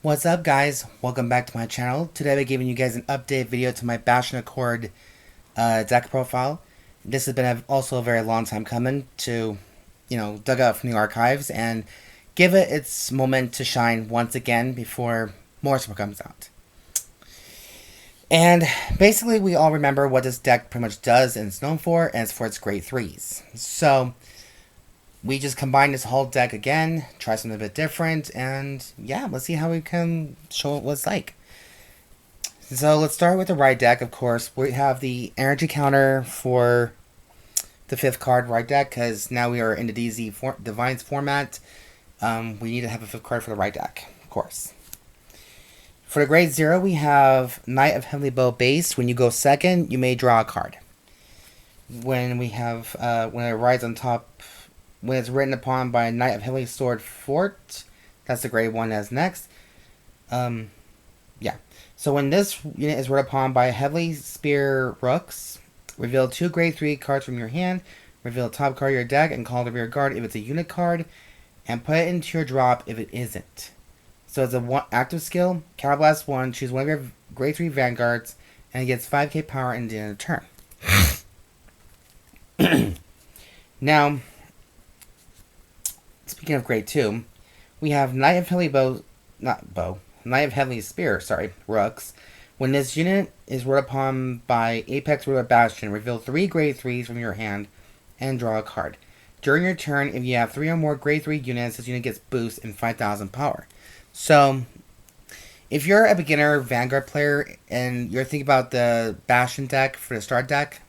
What's up, guys? Welcome back to my channel. Today I'm giving you guys an update video to my Bastion Accord deck profile. This has been also a very long time coming to, dug out from the archives and give it its moment to shine once again before more stuff comes out. And basically we all remember what this deck pretty much does and it's known for, and it's for its grade 3s. So we just combined this whole deck again, try something a bit different, and yeah, let's see how we can show it what it's like. So let's start with the right deck, of course. We have the energy counter for the 5th card right deck, because now we are in the Divines format. We need to have a 5th card for the right deck, of course. For the grade 0, we have Knight of Heavenly Bow base. When you go second, you may draw a card. When we have, when it rides on top, when it's written upon by a Knight of Heavenly Sword Fort, that's the grade 1 as next. Yeah. So when this unit is written upon by a Heavenly Spear Rooks, reveal 2 grade 3 cards from your hand, reveal the top card of your deck, and call the rear guard if it's a unit card, and put it into your drop if it isn't. So it's a active skill, Counterblast 1, choose one of your grade 3 Vanguards, and it gets 5k power in the end of the turn. Now, speaking of grade 2, we have Knight of Heavenly Knight of Heavenly Spear, Rooks. When this unit is wrote upon by Apex Ruler Bastion, reveal 3 grade 3s from your hand and draw a card. During your turn, if you have 3 or more grade 3 units, this unit gets boost in 5,000 power. So, if you're a beginner Vanguard player and you're thinking about the Bastion deck for the start deck,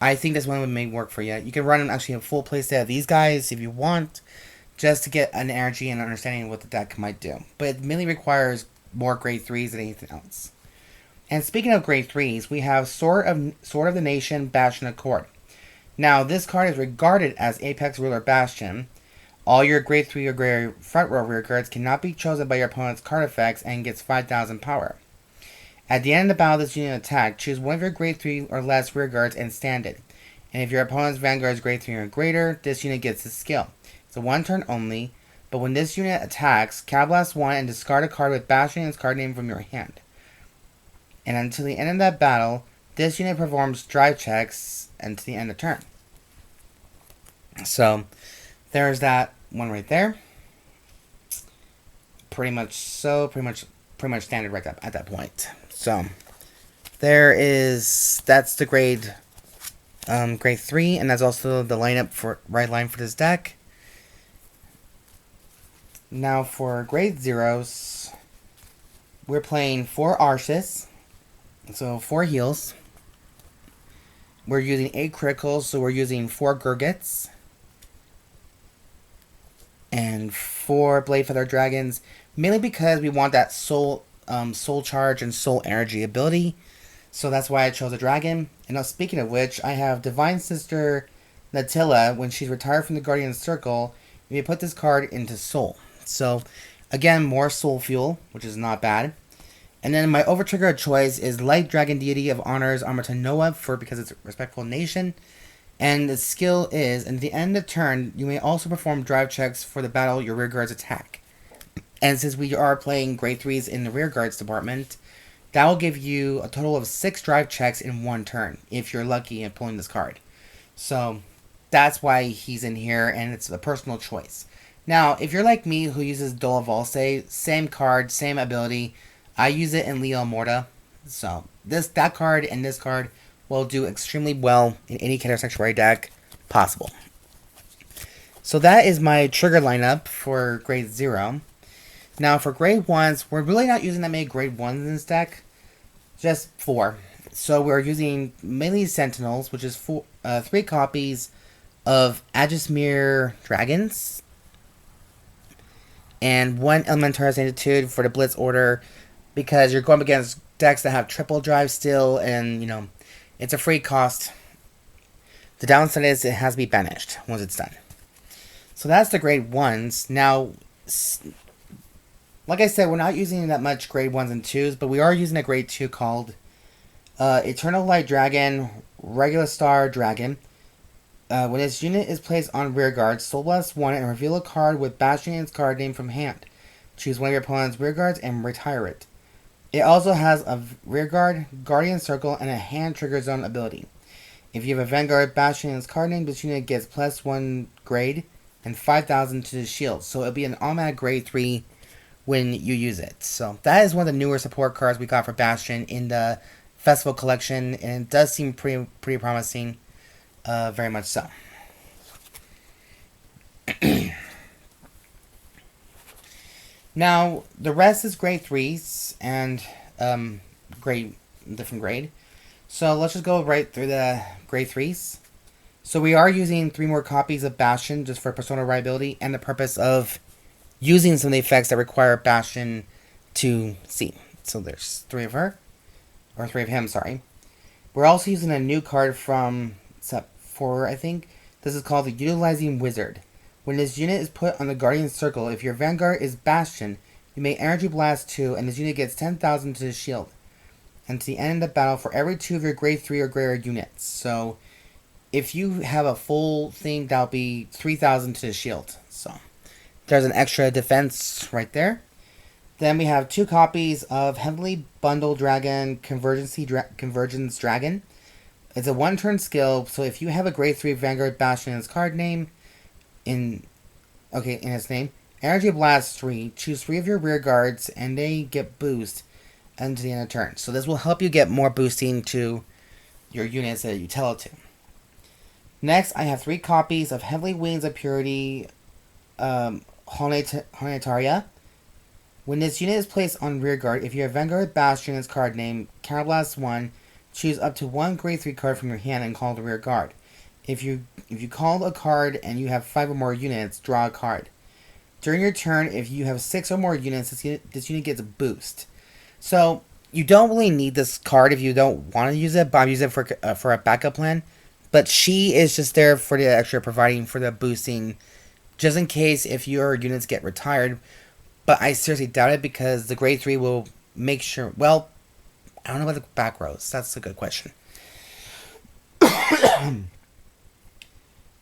I think this one would make work for you. You can run actually a full playset of these guys if you want, just to get an energy and understanding of what the deck might do. But it mainly requires more grade 3s than anything else. And speaking of grade 3s, we have Sword of the Nation Bastion Accord. Now, this card is regarded as Apex Ruler Bastion. All your grade 3 or grade front row rear guards cannot be chosen by your opponent's card effects and gets 5,000 power. At the end of the battle of this unit attack, choose one of your grade 3 or less rear guards and stand it. And if your opponent's Vanguard is grade 3 or greater, this unit gets this skill. It's a 1 turn only, but when this unit attacks, Counterblast 1 and discard a card with Bastion and its card name from your hand. And until the end of that battle, this unit performs drive checks until the end of turn. So, there's that one right there. Pretty much standard right at that point. So, that's the grade 3, and that's also the right line for this deck. Now for grade 0s, we're playing 4 Arshes, so 4 heals. We're using 8 criticals, so we're using 4 Gurgants. And 4 Blade Feather Dragons, mainly because we want that soul charge and soul energy ability. So that's why I chose a dragon. And now, speaking of which, I have Divine Sister Natilla. When she's retired from the Guardian Circle, you put this card into soul. So, again, more soul fuel, which is not bad. And then my overtrigger choice is Light Dragon Deity of Honors Amartinoa because it's a respectful nation. And the skill is, at the end of the turn, you may also perform drive checks for the battle your rear guards attack. And since we are playing grade 3s in the rear guards department, that will give you a total of 6 drive checks in 1 turn, if you're lucky in pulling this card. So, that's why he's in here, and it's a personal choice. Now, if you're like me, who uses Dole Valse, same card, same ability, I use it in Leo Morta. So, that card and this card will do extremely well in any Keter Sanctuary deck possible. So that is my trigger lineup for grade 0. Now for grade 1s, we're really not using that many grade 1s in this deck. Just 4. So we're using mainly Sentinels, which is 3 copies of Aegismare Dragons. And 1 Elementaria Sanctitude for the Blitz order, because you're going up against decks that have triple drive still, and it's a free cost. The downside is it has to be banished once it's done. So that's the grade 1s. Now, like I said, we're not using that much grade 1s and 2s, but we are using a grade 2 called Eternal Light Dragon, Regulastar Dragon. When this unit is placed on rearguard, Soul Blast 1 and reveal a card with Bastion's card name from hand. Choose one of your opponent's rear guards and retire it. It also has a rear guard, guardian circle, and a hand trigger zone ability. If you have a Vanguard Bastion in its card name, this unit gets +1 grade and 5,000 to the shield. So it'll be an automatic grade 3 when you use it. So that is one of the newer support cards we got for Bastion in the Festival Collection, and it does seem pretty promising, very much so. Now, the rest is grade 3s and different grade. So let's just go right through the grade 3s. So we are using 3 more copies of Bastion just for persona reliability and the purpose of using some of the effects that require Bastion to see. So there's 3 of her, or 3 of him, sorry. We're also using a new card from set 4, I think. This is called the Utilizing Wizard. When this unit is put on the Guardian Circle, if your Vanguard is Bastion, you may Energy Blast 2, and this unit gets 10,000 to the shield. And to the end of the battle for every 2 of your grade 3 or greater units. So if you have a full thing, that'll be 3,000 to the shield. So there's an extra defense right there. Then we have 2 copies of Heavenly Bundle Dragon Convergence Dragon. It's a 1-turn skill, so if you have a grade 3 Vanguard Bastion in its card name, in its name, Energy Blast 3, choose 3 of your rear guards, and they get boost until the end of turn. So this will help you get more boosting to your units that you tell it to. Next, I have 3 copies of Heavenly Wings of Purity Elementaria. When this unit is placed on rear guard, if you have Vanguard Bastion in its card name, Counterblast 1, choose up to 1 grade 3 card from your hand and call the rear guard. If you call a card and you have 5 or more units, draw a card. During your turn, if you have 6 or more units, this unit gets a boost. So you don't really need this card if you don't want to use it, but I'm using it for a backup plan. But she is just there for the extra providing for the boosting, just in case if your units get retired. But I seriously doubt it because the grade 3 will make sure. Well, I don't know about the back rows. That's a good question.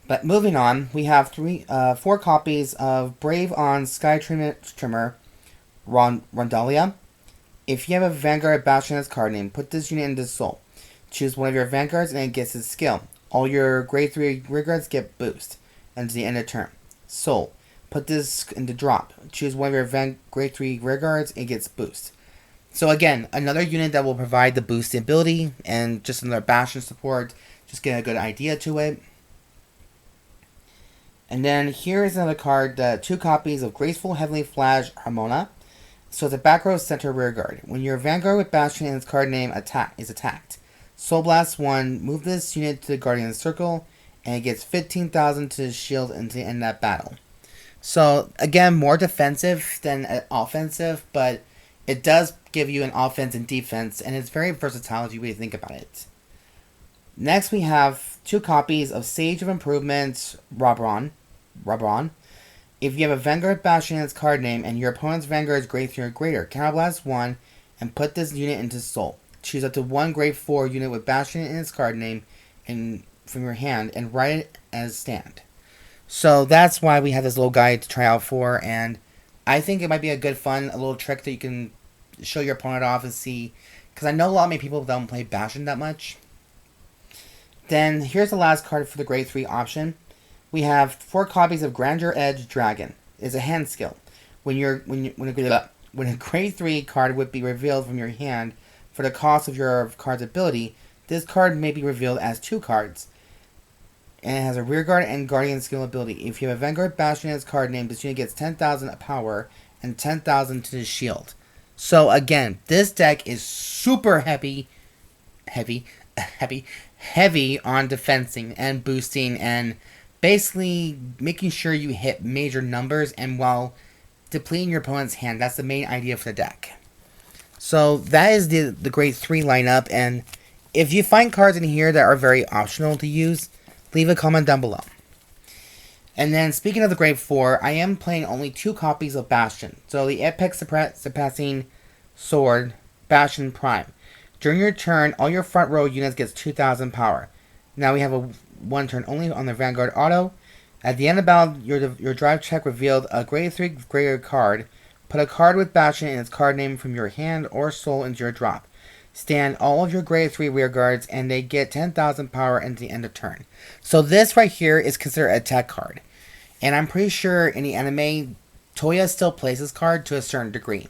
But moving on, we have 4 copies of Brave on Sky Trimmer Rondahlia. If you have a Vanguard Bastion as card name, put this unit into Soul. Choose one of your Vanguards and it gets its skill. All your grade 3 rear guards get boost until the end of turn. Soul. Put this into Drop. Choose one of your grade 3 rear guards and it gets boost. So again, another unit that will provide the boosting ability and just another Bastion support. Just get a good idea to it. And then here is another card, 2 copies of Graceful Heavenly Flash Harmona. So it's a back row center rear guard. When your Vanguard with Bastion in its card name is attacked, Soul Blast 1, move this unit to the Guardian Circle, and it gets 15,000 to the shield until the end of that battle. So again, more defensive than offensive, but it does give you an offense and defense, and it's very versatile if you really think about it. Next we have 2 copies of Sage of Improvement Rabron. If you have a Vanguard Bastion in its card name and your opponent's Vanguard is grade 3 or greater, Counterblast 1 and put this unit into Soul. Choose up to 1 grade 4 unit with Bastion in its card name from your hand and write it as stand. So that's why we have this little guide to try out for, and I think it might be a good fun, a little trick that you can show your opponent off and see, because I know a lot of people don't play Bastion that much. Then here's the last card for the grade 3 option. We have 4 copies of Grandeur Edge Dragon. It's a hand skill. When a grade 3 card would be revealed from your hand for the cost of your card's ability, this card may be revealed as 2 cards. And it has a rear guard and guardian skill ability. If you have a Vanguard Bastion in its card name, this unit gets 10,000 power and 10,000 to the shield. So again, this deck is super heavy on defensing and boosting and basically making sure you hit major numbers and while depleting your opponent's hand. That's the main idea for the deck. So that is the grade 3 lineup, and if you find cards in here that are very optional to use, leave a comment down below. And then speaking of the grade 4, I am playing only 2 copies of Bastion. So the Epic Surpassing Sword, Bastion Prime. During your turn, all your front row units gets 2,000 power. Now we have a 1 turn only on the Vanguard auto. At the end of battle, your drive check revealed a grade 3 greater card Put a card with Bastion and its card name from your hand or soul into your drop. Stand all of your grade 3 rear guards and they get 10,000 power into the end of turn. So this right here is considered an attack card. And I'm pretty sure in the anime, Tohya still plays this card to a certain degree.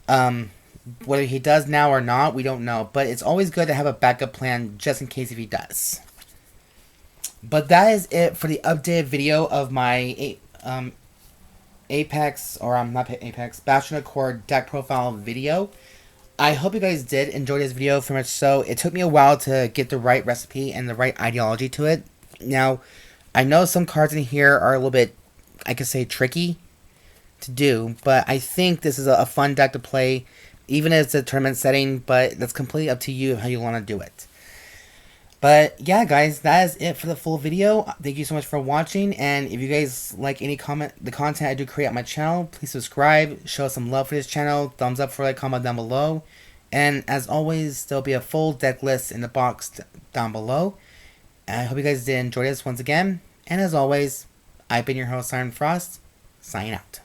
Whether he does now or not, we don't know. But it's always good to have a backup plan just in case if he does. But that is it for the updated video of my Apex, or not Apex, Bastion Accord deck profile video. I hope you guys did enjoy this video very much so. It took me a while to get the right recipe and the right ideology to it. Now, I know some cards in here are a little bit, I could say, tricky to do, but I think this is a fun deck to play, even if it's a tournament setting, but that's completely up to you how you want to do it. But yeah, guys, that is it for the full video. Thank you so much for watching, and if you guys like the content I do create on my channel, please subscribe, show some love for this channel, thumbs up for it, comment down below, and as always, there'll be a full deck list in the box down below. And I hope you guys did enjoy this once again, and as always, I've been your host, Siren Frost, signing out.